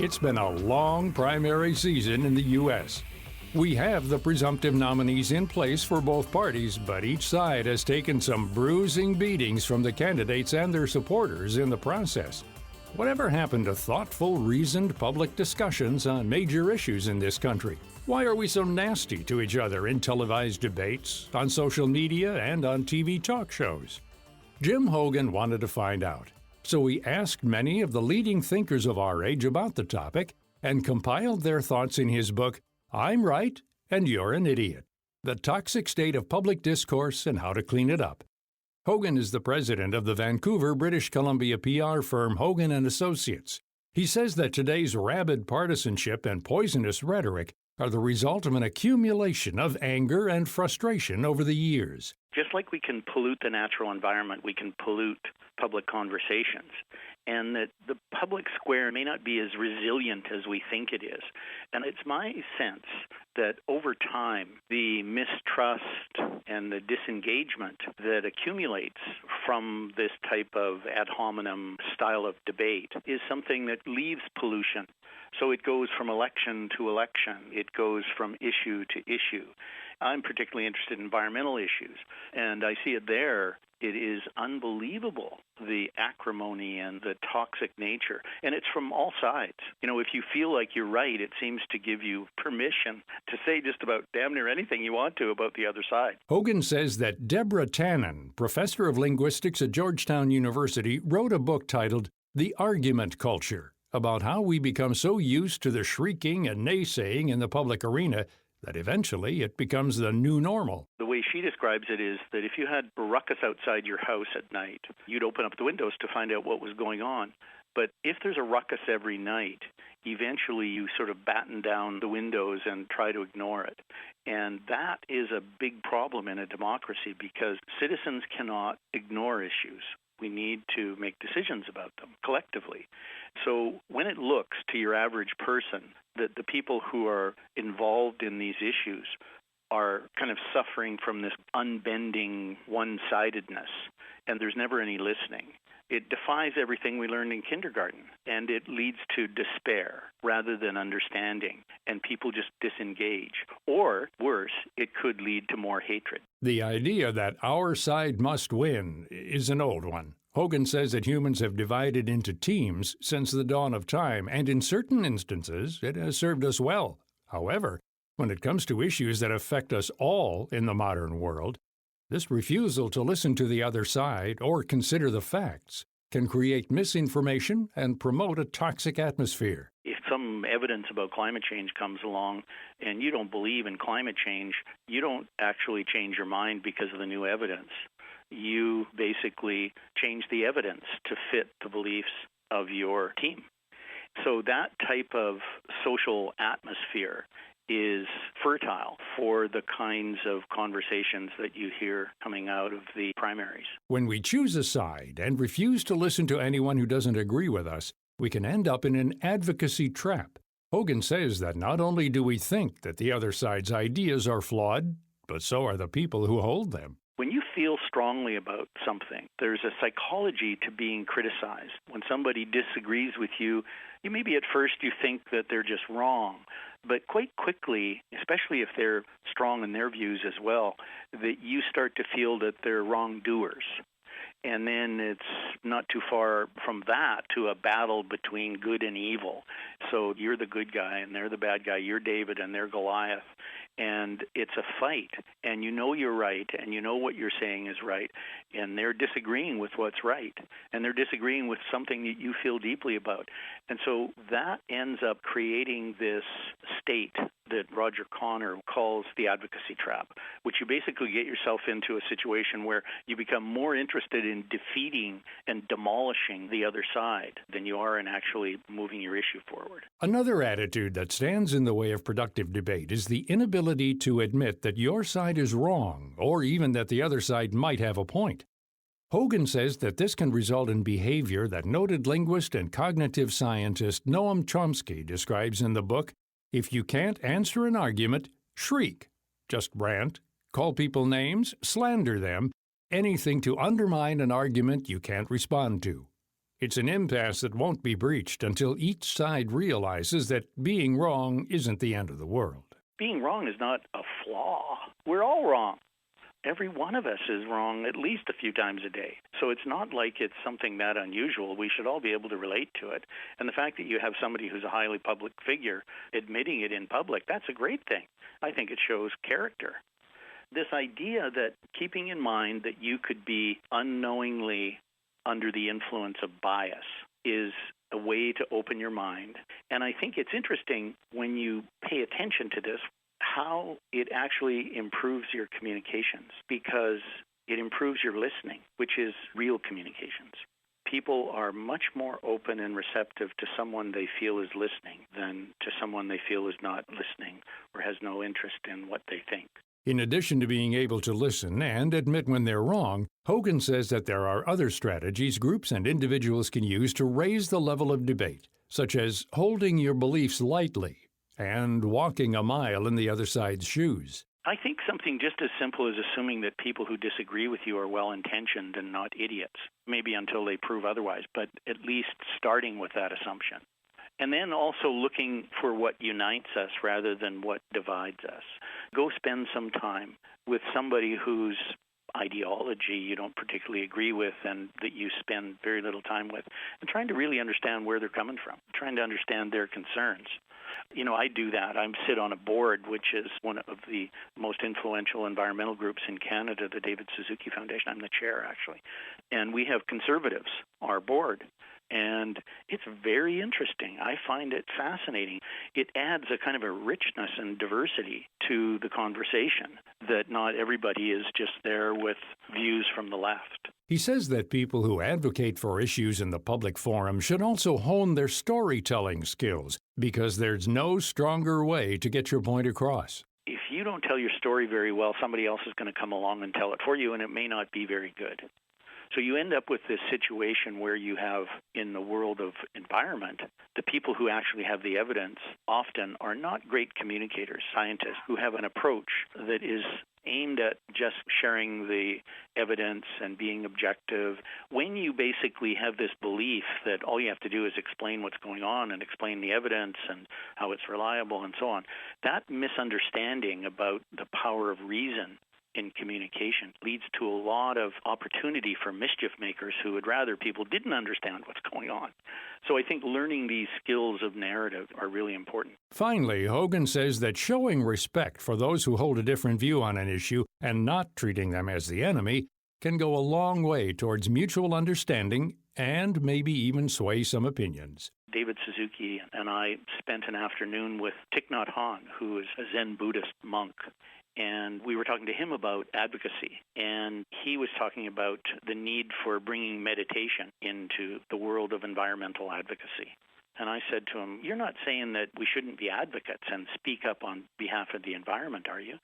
It's been a long primary season in the U.S. We have the presumptive nominees in place for both parties, but each side has taken some bruising beatings from the candidates and their supporters in the process. Whatever happened to thoughtful, reasoned public discussions on major issues in this country? Why are we so nasty to each other in televised debates, on social media, and on TV talk shows? Jim Hogan wanted to find out. So we asked many of the leading thinkers of our age about the topic and compiled their thoughts in his book, I'm Right and You're an Idiot: The Toxic State of Public Discourse and How to Clean It Up. Hogan is the president of the Vancouver, British Columbia PR firm Hogan & Associates. He says that today's rabid partisanship and poisonous rhetoric are the result of an accumulation of anger and frustration over the years. Just like we can pollute the natural environment, we can pollute public conversations. And that the public square may not be as resilient as we think it is. And it's my sense that over time, the mistrust and the disengagement that accumulates from this type of ad hominem style of debate is something that leaves pollution. So it goes from election to election. It goes from issue to issue. I'm particularly interested in environmental issues, and I see it there. It is unbelievable, the acrimony and the toxic nature. And it's from all sides. You know, if you feel like you're right, it seems to give you permission to say just about damn near anything you want to about the other side. Hogan says that Deborah Tannen, professor of linguistics at Georgetown University, wrote a book titled The Argument Culture, about how we become so used to the shrieking and naysaying in the public arena that eventually it becomes the new normal. The way she describes it is that if you had a ruckus outside your house at night, you'd open up the windows to find out what was going on. But if there's a ruckus every night, eventually you sort of batten down the windows and try to ignore it. And that is a big problem in a democracy because citizens cannot ignore issues. We need to make decisions about them collectively. So when it looks to your average person that the people who are involved in these issues are kind of suffering from this unbending one-sidedness, and there's never any listening, it defies everything we learned in kindergarten, and it leads to despair rather than understanding, and people just disengage. Or, worse, it could lead to more hatred. The idea that our side must win is an old one. Hogan says that humans have divided into teams since the dawn of time, and in certain instances, it has served us well. However, when it comes to issues that affect us all in the modern world, this refusal to listen to the other side or consider the facts can create misinformation and promote a toxic atmosphere. If some evidence about climate change comes along and you don't believe in climate change, you don't actually change your mind because of the new evidence. You basically change the evidence to fit the beliefs of your team. So that type of social atmosphere is fertile for the kinds of conversations that you hear coming out of the primaries. When we choose a side and refuse to listen to anyone who doesn't agree with us, we can end up in an advocacy trap. Hogan says that not only do we think that the other side's ideas are flawed, but so are the people who hold them. When you feel strongly about something, there's a psychology to being criticized. When somebody disagrees with you, maybe at first you think that they're just wrong, but quite quickly, especially if they're strong in their views as well, that you start to feel that they're wrongdoers. And then it's not too far from that to a battle between good and evil. So you're the good guy and they're the bad guy. You're David and they're Goliath. And it's a fight, and you know you're right, and you know what you're saying is right, and they're disagreeing with what's right, and they're disagreeing with something that you feel deeply about. And so that ends up creating this state that Roger Connor calls the advocacy trap, which you basically get yourself into a situation where you become more interested in defeating and demolishing the other side than you are in actually moving your issue forward. Another attitude that stands in the way of productive debate is the inability to admit that your side is wrong, or even that the other side might have a point. Hogan says that this can result in behavior that noted linguist and cognitive scientist Noam Chomsky describes in the book, If You Can't Answer an Argument, Shriek. Just rant, call people names, slander them, anything to undermine an argument you can't respond to. It's an impasse that won't be breached until each side realizes that being wrong isn't the end of the world. Being wrong is not a flaw. We're all wrong. Every one of us is wrong at least a few times a day. So it's not like it's something that unusual. We should all be able to relate to it. And the fact that you have somebody who's a highly public figure admitting it in public, that's a great thing. I think it shows character. This idea that keeping in mind that you could be unknowingly under the influence of bias is a way to open your mind. And I think it's interesting when you pay attention to this, how it actually improves your communications, because it improves your listening, which is real communications. People are much more open and receptive to someone they feel is listening than to someone they feel is not listening or has no interest in what they think. In addition to being able to listen and admit when they're wrong, Hogan says that there are other strategies groups and individuals can use to raise the level of debate, such as holding your beliefs lightly and walking a mile in the other side's shoes. I think something just as simple as assuming that people who disagree with you are well-intentioned and not idiots, maybe until they prove otherwise, but at least starting with that assumption. And then also looking for what unites us rather than what divides us. Go spend some time with somebody whose ideology you don't particularly agree with and that you spend very little time with, and trying to really understand where they're coming from, trying to understand their concerns. You know, I do that. I sit on a board, which is one of the most influential environmental groups in Canada, the David Suzuki Foundation. I'm the chair, actually. And we have conservatives, our board. And it's very interesting. I find it fascinating. It adds a kind of a richness and diversity to the conversation that not everybody is just there with views from the left. He says that people who advocate for issues in the public forum should also hone their storytelling skills, because there's no stronger way to get your point across. If you don't tell your story very well, somebody else is going to come along and tell it for you, and it may not be very good. So you end up with this situation where you have, in the world of environment, the people who actually have the evidence often are not great communicators, scientists, who have an approach that is aimed at just sharing the evidence and being objective. When you basically have this belief that all you have to do is explain what's going on and explain the evidence and how it's reliable and so on, that misunderstanding about the power of reason in communication leads to a lot of opportunity for mischief makers who would rather people didn't understand what's going on. So I think learning these skills of narrative are really important. Finally, Hogan says that showing respect for those who hold a different view on an issue and not treating them as the enemy can go a long way towards mutual understanding and maybe even sway some opinions. David Suzuki and I spent an afternoon with Thich Nhat Hanh, who is a Zen Buddhist monk. And we were talking to him about advocacy, and he was talking about the need for bringing meditation into the world of environmental advocacy. And I said to him, "You're not saying that we shouldn't be advocates and speak up on behalf of the environment, are you?"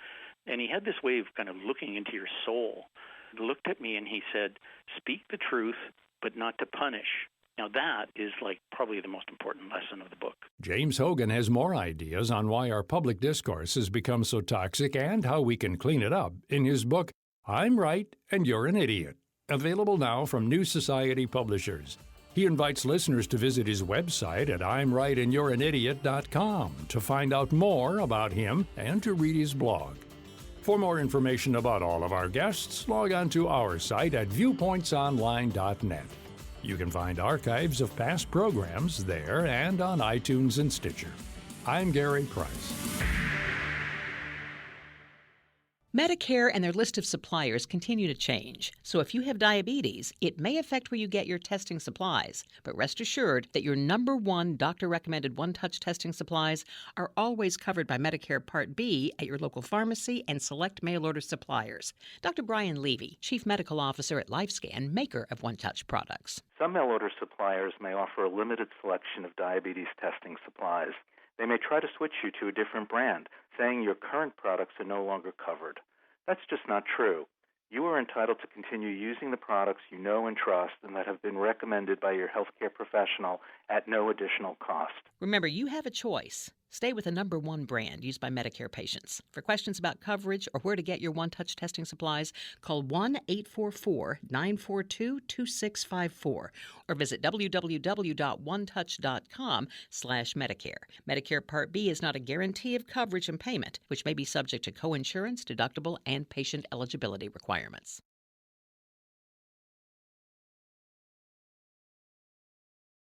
And he had this way of kind of looking into your soul. He looked at me and he said, "Speak the truth, but not to punish." Now that is probably the most important lesson of the book. James Hogan has more ideas on why our public discourse has become so toxic and how we can clean it up in his book, I'm Right and You're an Idiot, available now from New Society Publishers. He invites listeners to visit his website at I'mRightAndYou'reAnIdiot.com to find out more about him and to read his blog. For more information about all of our guests, log on to our site at viewpointsonline.net. You can find archives of past programs there and on iTunes and Stitcher. I'm Gary Price. Medicare and their list of suppliers continue to change. So if you have diabetes, it may affect where you get your testing supplies. But rest assured that your number one doctor-recommended one-touch testing supplies are always covered by Medicare Part B at your local pharmacy and select mail-order suppliers. Dr. Brian Levy, Chief Medical Officer at LifeScan, maker of one-touch products. Some mail-order suppliers may offer a limited selection of diabetes testing supplies. They may try to switch you to a different brand, saying your current products are no longer covered. That's just not true. You are entitled to continue using the products you know and trust and that have been recommended by your healthcare professional at no additional cost. Remember, you have a choice. Stay with the number one brand used by Medicare patients. For questions about coverage or where to get your one-touch testing supplies, call 1-844-942-2654 or visit www.onetouch.com/Medicare. Medicare Part B is not a guarantee of coverage and payment, which may be subject to coinsurance, deductible, and patient eligibility requirements.